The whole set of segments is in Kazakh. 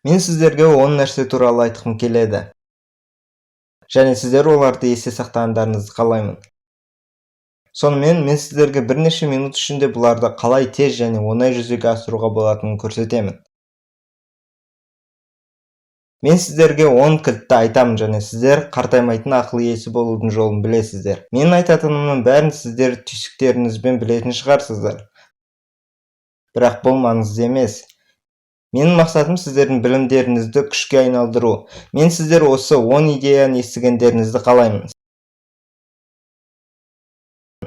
Мен сіздерге 10 нәрсе туралы айтқым келеді. Және сіздер оларды есте сақтағандарыңызды қалаймын. Сонымен мен сіздерге бірнеше минут ішінде бұларды қалай тез және оңай жүзеге асыруға болатынын көрсетемін. Мен сіздерге 10 кілтті айтамын және сіздер қартаймайтын ақыл иесі болудың жолын білесіздер. Мен айтатынымның бәрін сіздер түйсіктеріңізбен білетін шығарсыздар. Бірақ бұл маңызды емес. Менің мақсатым сіздердің білімдеріңізді күшке айналдыру. Мен сіздер осы 10 идеяны естігендеріңізді қалаймын.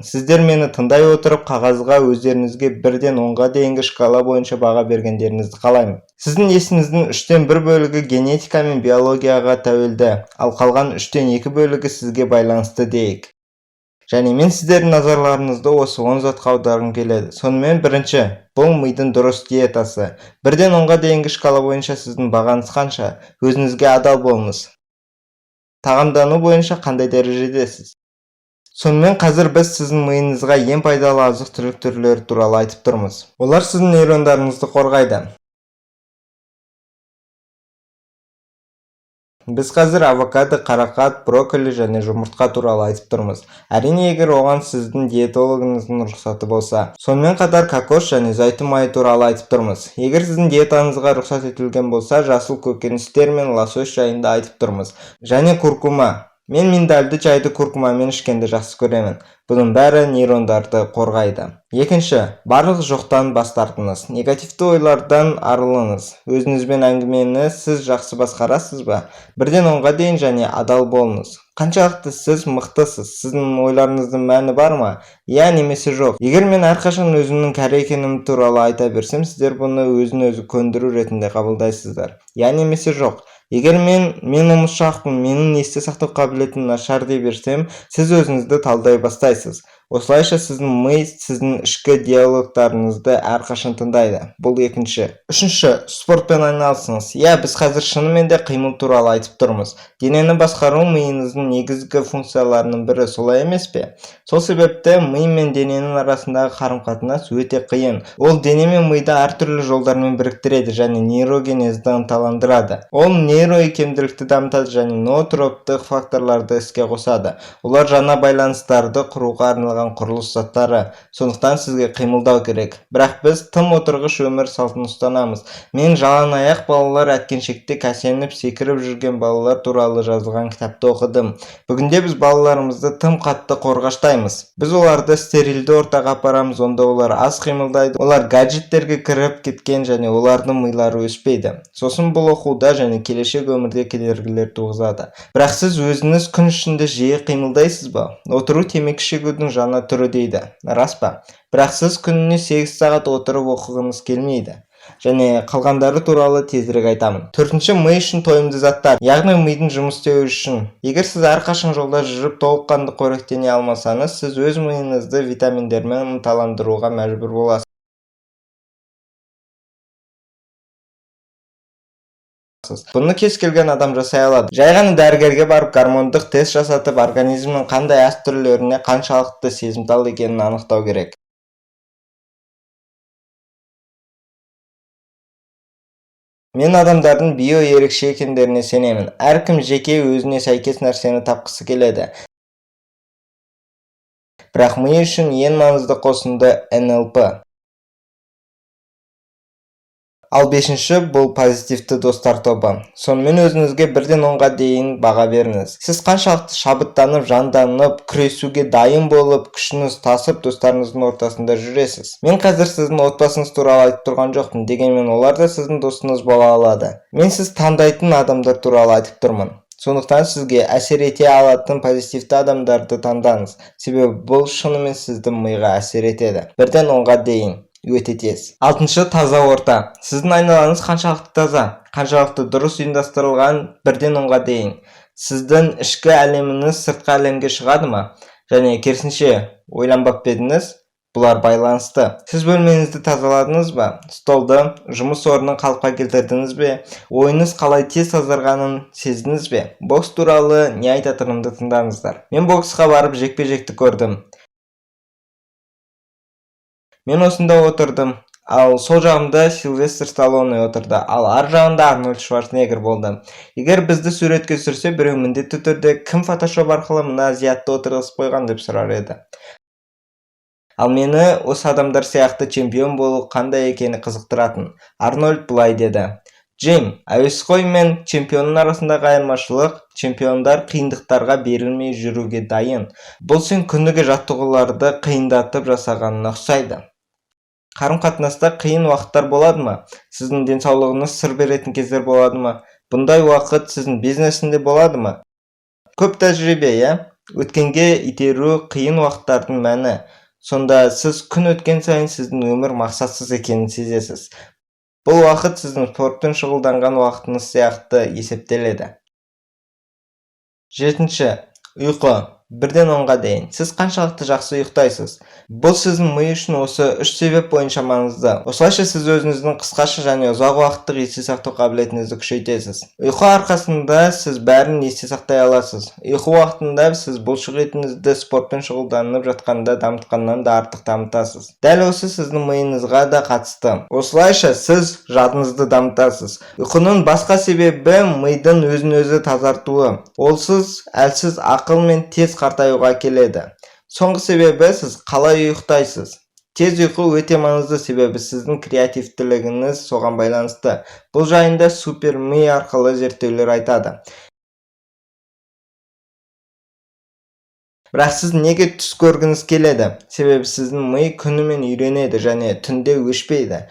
Сіздер мені тыңдай отырып, қағазға өздеріңізге 1-ден 10-ға дейінгі шкала бойынша баға бергендеріңізді қалаймын. Сіздің есіңіздің 3-тен 1 бөлігі генетика мен биологияға тәуелді, ал қалған 3-тен 2 бөлігі сізге байланысты дейік. Және мен сіздердің назарларыңызды осы 10 затқа аударғым келеді. Сонымен бірінші, бұл мидың дұрыс диетасы. 1-ден 10-ға дейінгі шкала бойынша сіздің бағаңыз қанша? Өзіңізге адал болыңыз. Тағамдану бойынша қандай дәрежедесіз? Сонымен қазір біз сіздің миыңызға ең пайдалы азық-түлік түрлері туралы айтып тұрмыз. Олар сіздің нейрондарыңызды қорғайды. Біз қазір авокадо, қарақат, брокколи және жұмыртқа туралы айтып тұрмыз. Әрине, егер оған сіздің диетологыңыздың рұқсаты болса. Сонымен қатар кокос және зәйтүн майы туралы айтып тұрмыз. Егер сіздің диетаңызға рұқсат етілген болса, жасыл көкөністер мен лосось жайында айтып тұрмыз. Және куркума. Мен миндальды чайды куркумамен ішкенді жақсы көремін. Бұның бәрі нейрондарды қорғайды. Екінші, барлық жоқтан бас тартыңыз. Негативті ойлардан арылыңыз. Өзіңізбен әңгімені сіз жақсы басқарасыз ба? 1-ден 10-ға дейін және адал болыңыз. Қаншалықты сіз мықтысыз? Сіздің ойларыңыздың мәні бар ма? Я немесе жоқ? Егер мен әрқашан өзімнің кәрі екенім туралы айта берсем, сіздер бұны өзін-өзі көндіру ретінде қабылдайсыздар. Я немесе жоқ? Егер мен ұмытшақпын, менің есте сақтау қабілетім нашар дей берсем, сіз өзіңізді талдай бастайсыз. Осылайша сіздің ми сіздің ішкі диалогтарыңызды әрқашан тыңдайды. Бұл екінші. Үшінші, спортпен айналысыңыз. Я, біз қазір шынымен де қимыл туралы айтып тұрмыз. Денені басқару миыңыздың негізгі функцияларының бірі, солай емес пе? Сол себепті ми мен дененің арасындағы қарым-қатынас өте қиын. Ол дене мен миды әртүрлі жолдармен біріктіреді және нейрогенезді ынталандырады. Ол нейроикемділікті дамытады және ноотроптық факторларды іске қосады. Олар жаңа байланыстарды құруға арналған құрылыс заттары. Сондықтан сізге қимылдау керек. Бірақ біз тым отырғыш өмір салтын ұстанамыз. Мен жалаң аяқ балалар әткеншекте кәсеніп секіріп жүрген балалар туралы жазылған кітапты оқыдым. Бүгінде біз балаларымызды тым қатты қорғаштаймыз. Біз оларды стерилді ортаға апарамыз, онда олар аз қимылдайды. Олар гаджеттерге кіріп кеткен және олардың милары өспейді. Сосын бұл оқуда және келешек өмірде кедергілер туғызады. Бірақ сіз өзіңіз күн ішінде жиі қимылдайсыз ба? Отыру темекі шегудің жаңа түрі дейді. Рас па? Бірақ сіз күніне 8 сағат отырып оқығыңыз келмейді. Және қалғандары туралы тезірек айтамын. Төртінші, ми үшін тойымды заттар, яғни мидың жұмыс істеуі үшін. Егер сіз әрқашан жолда жүріп толыққанды қоректене алмасаңыз, сіз өз миыңызды витаминдермен ынталандыруға мәжбүр боласыз. Бұны кез келген адам жасай алады. Жай ғана дәрігерге барып гормондық тест жасатып, организмнің қандай ас түрлеріне қаншалықты сезімтал екенін анықтау керек. Мен адамдардың био ерекше екендеріне сенемін. Әркім жеке өзіне сәйкес нәрсені тапқысы келеді. Бірақ ми үшін ең маңызды қосынды НЛП. Ал бесінші, бұл позитивті достар тобы. Сонымен өзіңізге 1-ден 10-ға дейін баға беріңіз. Сіз қаншалықты шабыттанып, жанданып, күресуге дайын болып, күшіңіз тасып, достарыңыздың ортасында жүресіз. Мен қазір сіздің отбасыңыз туралы айтып тұрған жоқпын, дегенмен олар да сіздің досыңыз бола алады. Мен сіз таңдайтын адамдар туралы айтып тұрмын. Сондықтан сізге әсер ете алатын позитивті адамдарды таңдаңыз. Себебі бұл шынымен сіздің миға әсер етеді. 1-ден 10-ға дейін. Өте тез. Алтыншы, таза орта. Сіздің айналаңыз қаншалықты таза, қаншалықты дұрыс ұйымдастырылған 1-ден 10-ға дейін. Сіздің ішкі әлеміңіз сыртқы әлемге шығады ма? Және керісінше, ойланбап едіңіз? Бұлар байланысты. Сіз бөлмеңізді тазаладыңыз ба? Столды, жұмыс орнын қалыпқа келтірдіңіз бе? Ойыңыз қалай тез тазарғанын сездіңіз бе? Бокс туралы не айтатынымды тыңдаңыздар. Мен боксқа барып жекпе-жекті көрдім. Мен осында отырдым, ал сол жағымда Сильвестр Сталлоне отырды, ал ар жағында Арнольд Шварценеггер болды. Егер бізді суретке түсірсе, біреу міндетті түрде кім фотошоп арқылы мына зиятты отырғызып қойған деп сұрар еді. Ал мені осы адамдар сияқты чемпион болу қандай екені қызықтыратын. Арнольд былай деді: Джим, әуесқой мен чемпионның арасындағы айырмашылық, чемпиондар қиындықтарға берілмей жүруге дайын. Бұл сен күніге жаттығуларды қиындатып жасағанына ұқсайды. Қарым-қатынаста қиын уақыттар болады ма? Сіздің денсаулығыңыз сыр беретін кездер болады ма? Бұндай уақыт сіздің бизнесінде болады ма? Көп тәжірибе, өткенге итеру қиын уақыттардың мәні. Сонда сіз күн өткен сайын сіздің өмір мақсатсыз екенін сезесіз. Бұл уақыт сіздің спортпен шұғылданған уақытыңыз сияқты есептеледі. 7. Ұйқы. 1-ден 10-ға дейін. Сіз қаншалықты жақсы ұйықтайсыз? Бұл сіздің ми үшін осы 3 себеп бойынша маңызды. Осылайша сіз өзіңіздің қысқаша және ұзақ уақыттық есте сақтау қабілетіңізді күшейтесіз. Ұйқы арқасында сіз бәрін есте сақтай аласыз. Ұйқы уақытында сіз бұлшық етіңізді спортпен шұғылданып жатқанда дамытқаннан да артық дамытасыз. Дәл осы сіздің миыңызға да қатысты. Осылайша сіз жадыңызды дамытасыз. Ұйқының басқа себебі мидың өзін-өзі тазартуы. Олсыз әлсіз ақыл мен тез қартаюға келеді. Соңғы себебі сіз қалай ұйықтайсыз. Тез ұйқы өте маңызды, себебі сіздің креативтілігіңіз соған байланысты. Бұл жайында супер ми арқылы зерттеулер айтады. Бірақ сіз неге түс көргіңіз келеді? Себебі сіздің ми күнімен үйренеді және түнде өшпейді.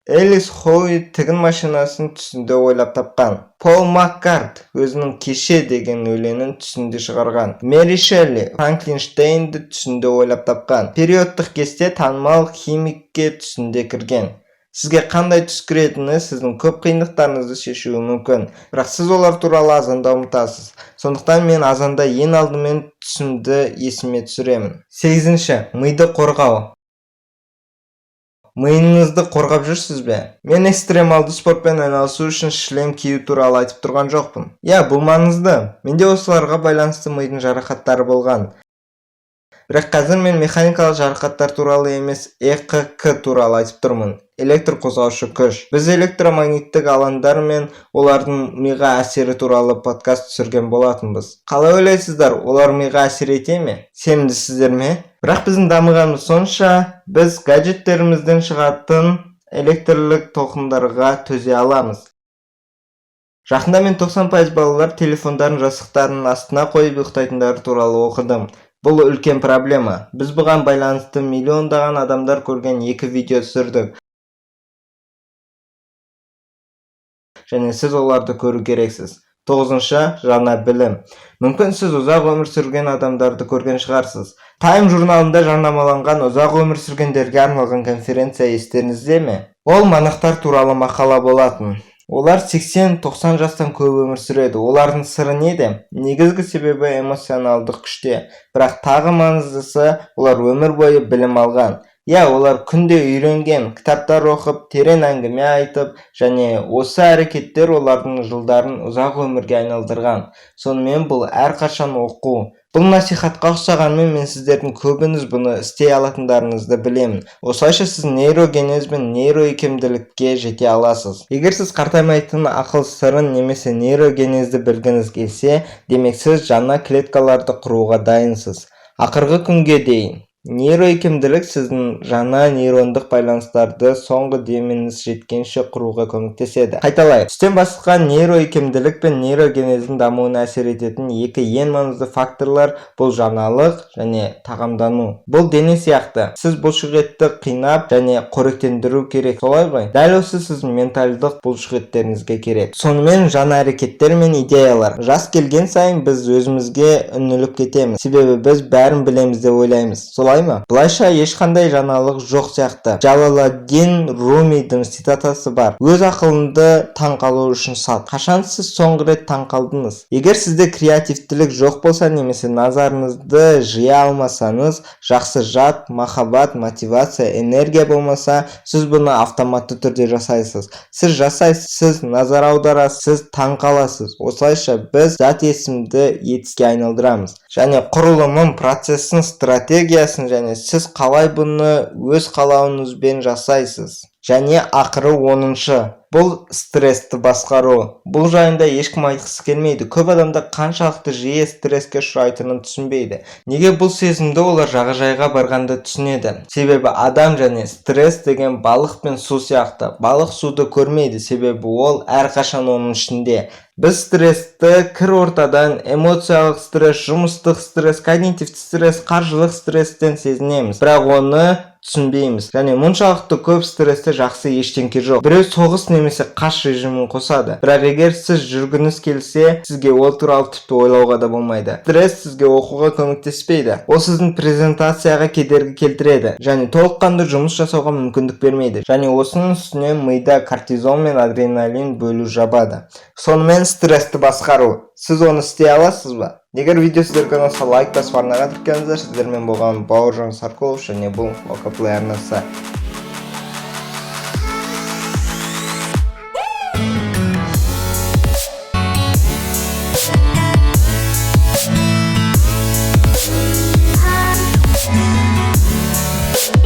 Элис Хоуи тігін машинасын түсінде ойлап тапқан. Пол Маккарт өзінің кеше деген өлеңін түсінде шығарған. Мэри Шелли Франклинштейнді түсінде ойлап тапқан. Периодтық кесте танымал химикке түсінде кірген. Сізге қандай түс кіретіні сіздің көп қиындықтарыңызды шешуі мүмкін. Бірақ сіз олар туралы азанда ұмытасыз. Сондықтан мен азанда ең алдымен түсімді есіме түсіремін. 8. Миды қорғау. Миыңызды қорғап жүрсіз бе? Мен экстремалды спортпен айналысу үшін шлем кию туралы айтып тұрған жоқпын. Бұл маңызды. Менде осыларға байланысты мидың жарақаттары болған. Бірақ қазір мен механикалық жарақаттар туралы емес, ЭКК туралы айтып тұрмын. Электр қозғаушы күш. Біз электромагниттік алаңдар мен олардың миға әсері туралы подкаст түсірген болатынбыз. Қалай ойлайсыздар, олар миға әсер ете ме? Сенімдісіздер ме? Бірақ біздің дамығанымыз сонша, біз гаджеттерімізден шығатын электрлік толқындарға төзе аламыз. Жақында мен 90% балалар телефондарын жастықтарының астына қойып ұйықтайтындары туралы оқыдым. Бұл үлкен проблема. Біз бұған байланысты миллиондаған адамдар көрген 2 видео түсірдік. Және сіз оларды көру керексіз. 9. Жаңа білім. Мүмкін сіз ұзақ өмір сүрген адамдарды көрген шығарсыз. Time журналында жарнамаланған ұзақ өмір сүргендерге арналған конференция естеріңізде ме? Ол монахтар туралы мақала болатын. Олар 80-90 жастан көп өмір сүреді. Олардың сыры неде? Негізгі себебі эмоционалдық күште. Бірақ тағы маңыздысы, олар өмір бойы білім алған. Олар күнде үйренген, кітаптар оқып, терең әңгіме айтып, және осы әрекеттер олардың жылдарын ұзақ өмірге айналдырған. Сонымен бұл әрқашан оқу. Бұл насихатқа ұқсағанмен мен сіздердің көбіңіз бұны істей алатындарыңызды білемін. Осылайша сіз нейрогенез бен нейроикемділікке жете аласыз. Егер сіз қартаймайтын ақыл сырын немесе нейрогенезді білгіңіз келсе, демек сіз жаңа клеткаларды құруға дайынсыз. Ақырғы күнге дейін. Нейроикемділік сіздің жаңа нейрондық байланыстарды соңғы деміңіз жеткенше құруға көмектеседі. Қайталайық, түстен басқа нейроикемділік пен нейрогенездің дамуына әсер ететін 2 ең маңызды факторлар бұл жаңалық және тағамдану. Бұл дене сияқты. Сіз бұлшық етті қинап және қоректендіру керек. Солай ғой? Дәл осы сіздің ментальдық бұлшық еттеріңізге керек. Сонымен жаңа әрекеттер мен идеялар. Жас келген сайын біз өзімізге үңіліп кетеміз. Себебі біз бәрін білеміз деп ойлаймыз. Бұлайша ешқандай жаңалық жоқ сияқты. Джалаладдин Румидің цитатасы бар. Өз ақылыңды таң қалу үшін сат. Қашан сіз соңғы рет таң қалдыңыз? Егер сізде креативтілік жоқ болса немесе назарыңызды жия алмасаңыз, жақсы жад, махаббат, мотивация, энергия болмаса, сіз бұны автоматты түрде жасайсыз. Сіз жасайсыз, сіз назар аударасыз, сіз таң қаласыз. Осылайша біз зат есімді етіске айналдырамыз. және құрылымын, процесsin, стратегиясын және сіз қалай бұны өз қалауыңызбен жасайсыз. Және ақыры 10-шы, бұл стрессті басқару. Бұл жайында ешкім айтқысы келмейді. Көп адамдар қаншалықты жиі стресске ұшырайтынын түсінбейді. Неге бұл сезімді олар жағажайға барғанда түсінеді? Себебі адам және стресс деген балық пен су сияқты. Балық суды көрмейді, себебі ол әрқашан оның ішінде. Біз стрессті кір ортадан, эмоциялық стресс, жұмыстық стресс, когнитивті стресс, қаржылық стресстен сезінеміз. Бірақ оны түсінбейміз. Және мұншалықты көп стрессте жақсы ештеңке жоқ. Біреу соғыс немесе қаш режимін қосады. Бірақ егер сіз жүргіңіз келсе, сізге ол туралы тіпті ойлауға да болмайды. Стресс сізге оқуға көмектеспейді. Ол сіздің презентацияға кедергі келтіреді және толыққанды жұмыс жасауға мүмкіндік бермейді. Және осының үстіне мида кортизол мен адреналин бөлу жабады. Сонымен стрессті басқару. Сіз оны істей аласыз ба? Егер видео сіздерге ұнаса, лайк басып арнаға тіркеліңіздер. Сіздермен болған Бауыржан Сарқұлов және бұл Окаплей арнасы.